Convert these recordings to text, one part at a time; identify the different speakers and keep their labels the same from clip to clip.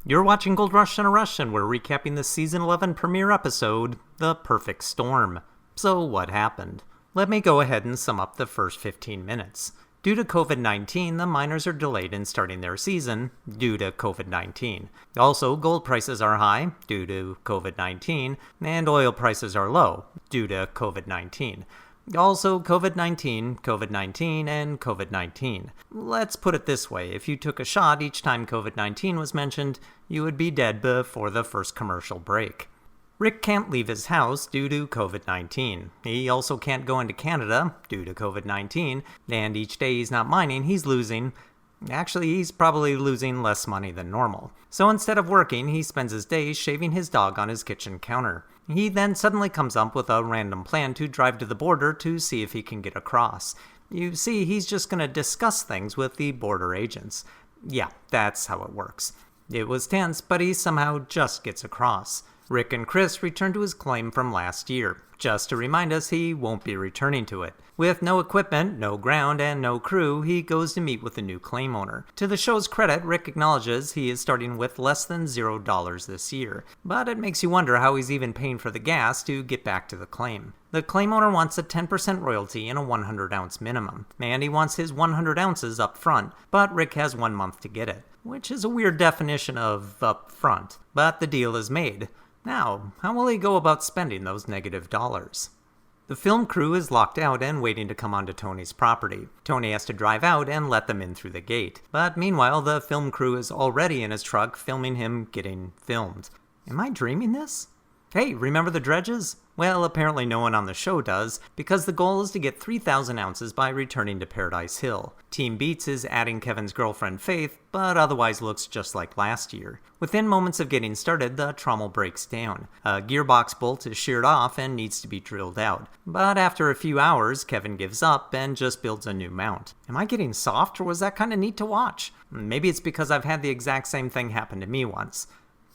Speaker 1: You're watching Gold Rush in a Rush, and we're recapping the Season 11 premiere episode, The Perfect Storm. So what happened? Let me go ahead and sum up the first 15 minutes. Due to COVID-19, the miners are delayed in starting their season due to COVID-19. Also, gold prices are high due to COVID-19, and oil prices are low due to COVID-19. Also, COVID-19, COVID-19, and COVID-19. Let's put it this way, if you took a shot each time COVID-19 was mentioned, you would be dead before the first commercial break. Rick can't leave his house due to COVID-19. He also can't go into Canada due to COVID-19, and each day he's not mining, he's losing. Actually, he's probably losing less money than normal. So instead of working, he spends his days shaving his dog on his kitchen counter. He then suddenly comes up with a random plan to drive to the border to see if he can get across. You see, he's just going to discuss things with the border agents. Yeah, that's how it works. It was tense, but he somehow just gets across. Rick and Chris return to his claim from last year, just to remind us he won't be returning to it. With no equipment, no ground, and no crew, he goes to meet with the new claim owner. To the show's credit, Rick acknowledges he is starting with less than $0 this year, but it makes you wonder how he's even paying for the gas to get back to the claim. The claim owner wants a 10% royalty and a 100-ounce minimum, and he wants his 100 ounces up front, but Rick has 1 month to get it, which is a weird definition of up front, but the deal is made. Now, how will he go about spending those negative dollars? The film crew is locked out and waiting to come onto Tony's property. Tony has to drive out and let them in through the gate. But meanwhile, the film crew is already in his truck filming him getting filmed. Am I dreaming this? Hey, remember the dredges? Well, apparently no one on the show does, because the goal is to get 3,000 ounces by returning to Paradise Hill. Team BEETS is adding Kevin's girlfriend Faith, but otherwise looks just like last year. Within moments of getting started, the trommel breaks down. A gearbox bolt is sheared off and needs to be drilled out. But after a few hours, Kevin gives up and just builds a new mount. Am I getting soft, or was that kind of neat to watch? Maybe it's because I've had the exact same thing happen to me once.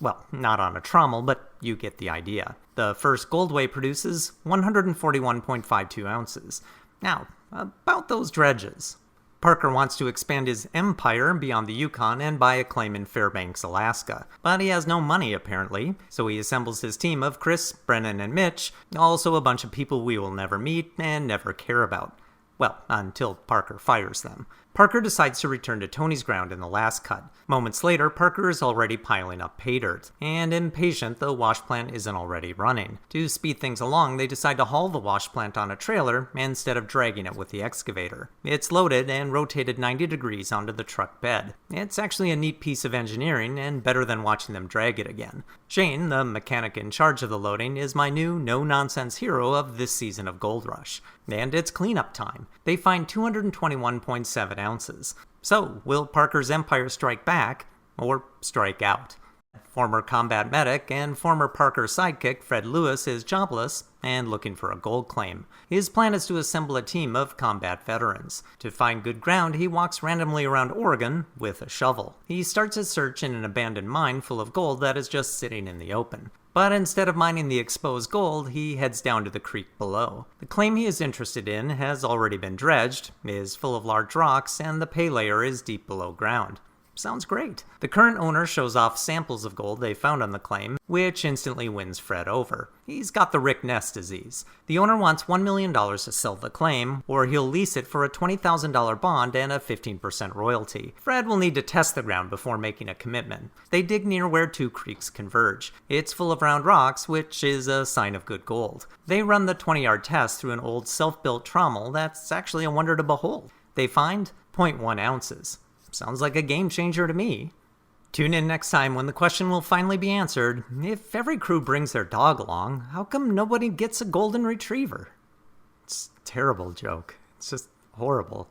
Speaker 1: Well, not on a trommel, but you get the idea. The first Goldway produces 141.52 ounces. Now, about those dredges. Parker wants to expand his empire beyond the Yukon and buy a claim in Fairbanks, Alaska. But he has no money, apparently, so he assembles his team of Chris, Brennan, and Mitch, also a bunch of people we will never meet and never care about. Well, until Parker fires them. Parker decides to return to Tony's ground in the last cut. Moments later, Parker is already piling up pay dirt, and impatient the wash plant isn't already running. To speed things along, they decide to haul the wash plant on a trailer instead of dragging it with the excavator. It's loaded and rotated 90 degrees onto the truck bed. It's actually a neat piece of engineering and better than watching them drag it again. Shane, the mechanic in charge of the loading, is my new no-nonsense hero of this season of Gold Rush. And it's cleanup time. They find 221.7 ounces. So, will Parker's empire strike back, or strike out? Former combat medic and former Parker sidekick Fred Lewis is jobless and looking for a gold claim. His plan is to assemble a team of combat veterans. To find good ground, he walks randomly around Oregon with a shovel. He starts his search in an abandoned mine full of gold that is just sitting in the open. But instead of mining the exposed gold, he heads down to the creek below. The claim he is interested in has already been dredged, is full of large rocks, and the pay layer is deep below ground. Sounds great. The current owner shows off samples of gold they found on the claim, which instantly wins Fred over. He's got the Rick NESS disease. The owner wants $1 million to sell the claim, or he'll lease it for a $20,000 bond and a 15% royalty. Fred will need to test the ground before making a commitment. They dig near where two creeks converge. It's full of round rocks, which is a sign of good gold. They run the 20-yard test through an old self-built trommel that's actually a wonder to behold. They find 0.1 ounces. Sounds like a game changer to me. Tune in next time when the question will finally be answered. If every crew brings their dog along, how come nobody gets a golden retriever? It's a terrible joke. It's just horrible.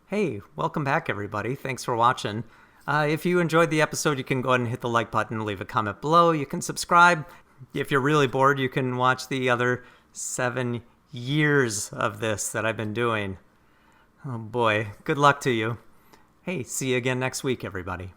Speaker 1: Hey, welcome back everybody. Thanks for watching. If you enjoyed the episode, you can go ahead and hit the like button, leave a comment below. You can subscribe. If you're really bored, you can watch the other 7 years of this that I've been doing. Oh boy, good luck to you. Hey, see you again next week, everybody.